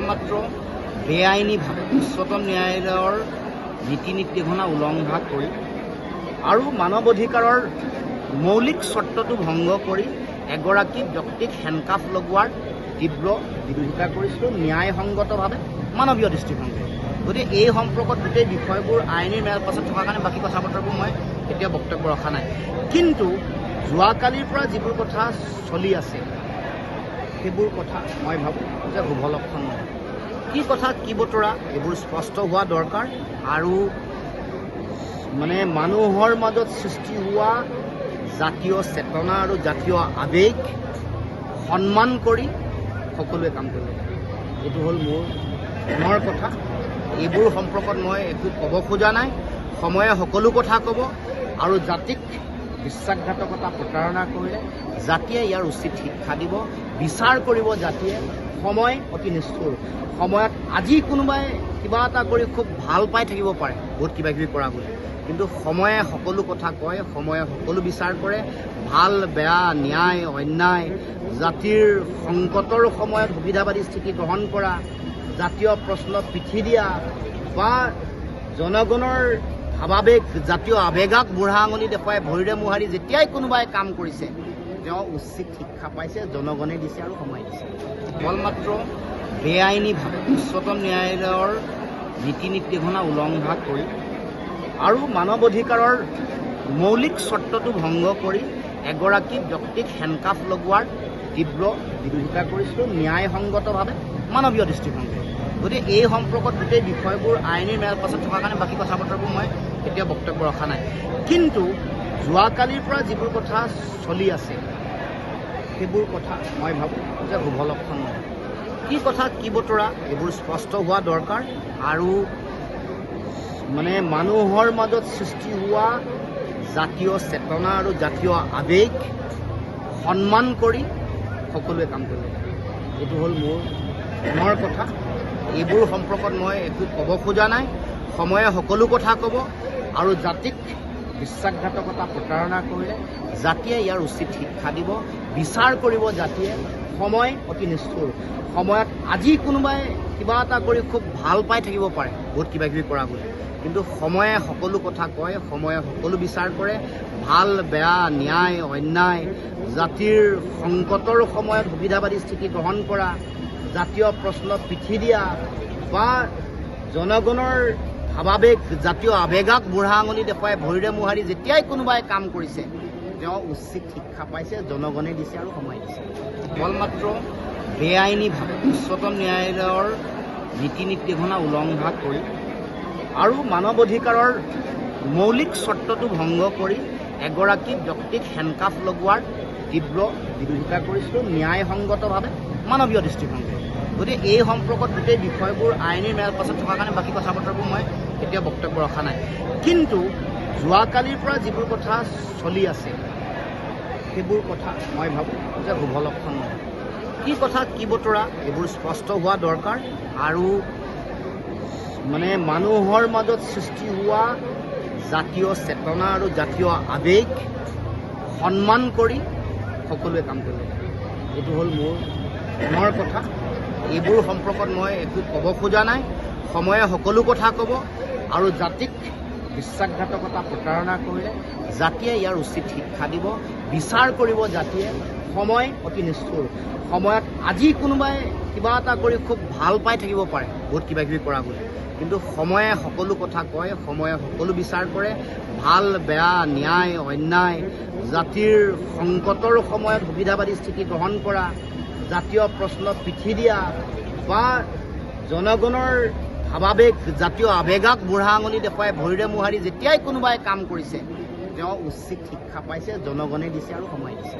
কেৱলমাত্ৰ বেআইনীভাৱে উচ্চতম ন্যায়ালয়ৰ নীতি নিৰ্দেশনা উলংঘা কৰি আৰু মানৱ অধিকাৰৰ মৌলিক চৰ্তটো ভংগ কৰি এগৰাকী ব্যক্তিক হেণ্ডকাফ লগোৱাৰ তীব্ৰ বিৰোধিতা কৰিছিলোঁ ন্যায়সংগতভাৱে মানৱীয় দৃষ্টিভংগী। গতিকে এই সম্পৰ্কত গোটেই বিষয়বোৰ আইনী মেল পাছত থকাৰ কাৰণে বাকী কথা বতৰাবোৰ মই এতিয়া বক্তব্য ৰখা নাই। কিন্তু যোৱাকালিৰ পৰা যিবোৰ কথা চলি আছে সেইবোৰ কথা মই ভাবোঁ যে শুভ লক্ষণ নহয়। কি কথা কি বতৰা এইবোৰ স্পষ্ট হোৱা দৰকাৰ আৰু মানুহৰ মাজত সৃষ্টি হোৱা জাতীয় চেতনা আৰু জাতীয় আৱেগ সন্মান কৰি সকলোৱে কাম কৰিব লাগে। এইটো হ'ল মোৰ মনৰ কথা। এইবোৰ সম্পৰ্কত মই একো ক'ব খোজা নাই। সময়ে সকলো কথা ক'ব আৰু জাতিক বিশ্বাসঘাতকতা প্ৰতাৰণা কৰিলে জাতিয়ে ইয়াৰ উচিত শিক্ষা দিব, বিচাৰ কৰিব জাতিয়ে। সময় অতি নিষ্ঠুৰ। সময়ত আজি কোনোবাই কিবা এটা কৰি খুব ভাল পাই থাকিব পাৰে বহুত কিবা কিবি কৰা বুলি, কিন্তু সময়ে সকলো কথা কয়, সময়ে সকলো বিচাৰ কৰে। ভাল বেয়া ন্যায় অন্যায়, জাতিৰ সংকটৰ সময়ত সুবিধাবাদী স্থিতি গ্ৰহণ কৰা, জাতীয় প্ৰশ্নত পিঠি দিয়া বা জনগণৰ ভাৱাবেগ জাতীয় আৱেগক বুঢ়া আঙুলি দেখুৱাই ভৰিৰে মোহাৰি যেতিয়াই কোনোবাই কাম কৰিছে তেওঁ উচিত শিক্ষা পাইছে, জনগণে দিছে আৰু সময় দিছে। কেৱলমাত্ৰ বেআইনীভাৱে উচ্চতম ন্যায়ালয়ৰ নীতি নিৰ্দেশনা উলংঘা কৰি আৰু মানৱ অধিকাৰৰ মৌলিক চৰ্তটো ভংগ কৰি এগৰাকী ব্যক্তিক হেণ্ডকাফ লগোৱাৰ তীব্ৰ বিৰোধিতা কৰিছিলোঁ ন্যায়সংগতভাৱে মানৱীয় দৃষ্টিভংগী। গতিকে এই সম্পৰ্কত গোটেই বিষয়বোৰ আইনী মেল পাছত থকাৰ কাৰণে বাকী কথা বতৰাবোৰ মই এতিয়া বক্তব্য ৰখা নাই। কিন্তু যোৱাকালিৰ পৰা যিবোৰ কথা চলি আছে সেইবোৰ কথা মই ভাবোঁ যে শুভ লক্ষণ নহয়। কি কথা কি বতৰা এইবোৰ স্পষ্ট হোৱা দৰকাৰ আৰু মানুহৰ মাজত সৃষ্টি হোৱা জাতীয় চেতনা আৰু জাতীয় আৱেগ সন্মান কৰি সকলোৱে কাম কৰিব লাগে। এইটো হ'ল মোৰ মনৰ কথা। এইবোৰ সম্পৰ্কত মই একো ক'ব খোজা নাই। সময়ে সকলো কথা ক'ব আৰু জাতিক বিশ্বাসঘাতকতা প্ৰতাৰণা কৰিলে জাতিয়ে ইয়াৰ উচিত শিক্ষা দিব, বিচাৰ কৰিব জাতিয়ে। সময় অতি নিষ্ঠুৰ। সময়ত আজি কোনোবাই কিবা এটা কৰি খুব ভাল পাই থাকিব পাৰে বহুত কিবা কিবি কৰা বুলি, কিন্তু সময়ে সকলো কথা কয়, সময়ে সকলো বিচাৰ কৰে। ভাল বেয়া ন্যায় অন্যায়, জাতিৰ সংকটৰ সময়ত সুবিধাবাদী স্থিতি গ্ৰহণ কৰা, জাতীয় প্ৰশ্নত পিঠি দিয়া বা জনগণৰ ভাৱাবেগ জাতীয় আৱেগক বুঢ়া আঙুলি দেখুৱাই ভৰিৰে মোহাৰি যেতিয়াই কোনোবাই কাম কৰিছে তেওঁ উচিত শিক্ষা পাইছে, জনগণে দিছে আৰু সময় দিছে। কেৱলমাত্ৰ বেআইনীভাৱে উচ্চতম ন্যায়ালয়ৰ নীতি নিৰ্দেশনা উলংঘা কৰি আৰু মানৱ অধিকাৰৰ মৌলিক চৰ্তটো ভংগ কৰি এগৰাকী ব্যক্তিক হেণ্ডকাফ লগোৱাৰ তীব্ৰ বিৰোধিতা কৰিছিলোঁ ন্যায়সংগতভাৱে মানৱীয় দৃষ্টিভংগী। গতিকে এই সম্পৰ্কত গোটেই বিষয়বোৰ আইনী মেল পাছত থকাৰ কাৰণে বাকী কথা বতৰাবোৰ মই এতিয়া বক্তব্য ৰখা নাই। কিন্তু যোৱাকালিৰ পৰা যিবোৰ কথা চলি আছে সেইবোৰ কথা মই ভাবোঁ যে শুভ লক্ষণ নহয়। কি কথা কি বতৰা এইবোৰ স্পষ্ট হোৱা দৰকাৰ আৰু মানুহৰ মাজত সৃষ্টি হোৱা জাতীয় চেতনা আৰু জাতীয় আৱেগ সন্মান কৰি সকলোৱে কাম কৰিব লাগে। এইটো হ'ল মোৰ মনৰ কথা। এইবোৰ সম্পৰ্কত মই একো ক'ব খোজা নাই। সময়ে সকলো কথা ক'ব আৰু জাতিক বিশ্বাসঘাতকতা প্ৰতাৰণা কৰিলে জাতিয়ে ইয়াৰ উচিত শিক্ষা দিব, বিচাৰ কৰিব জাতিয়ে। সময় অতি নিষ্ঠুৰ। সময়ত আজি কোনোবাই কিবা এটা কৰি খুব ভাল পাই থাকিব পাৰে বহুত কিবা কিবি কৰা বুলি, কিন্তু সময়ে সকলো কথা কয়, সময়ে সকলো বিচাৰ কৰে। ভাল বেয়া ন্যায় অন্যায়, জাতিৰ সংকটৰ সময়ত সুবিধাবাদী স্থিতি গ্ৰহণ কৰা, জাতীয় প্ৰশ্নত পিঠি দিয়া বা জনগণৰ ভাৱাবেগ জাতীয় আৱেগক বুঢ়া আঙুলি দেখুৱাই ভৰিৰে মোহাৰি যেতিয়াই কোনোবাই কাম কৰিছে তেওঁ উচিত শিক্ষা পাইছে, জনগণে দিছে আৰু সময় দিছে।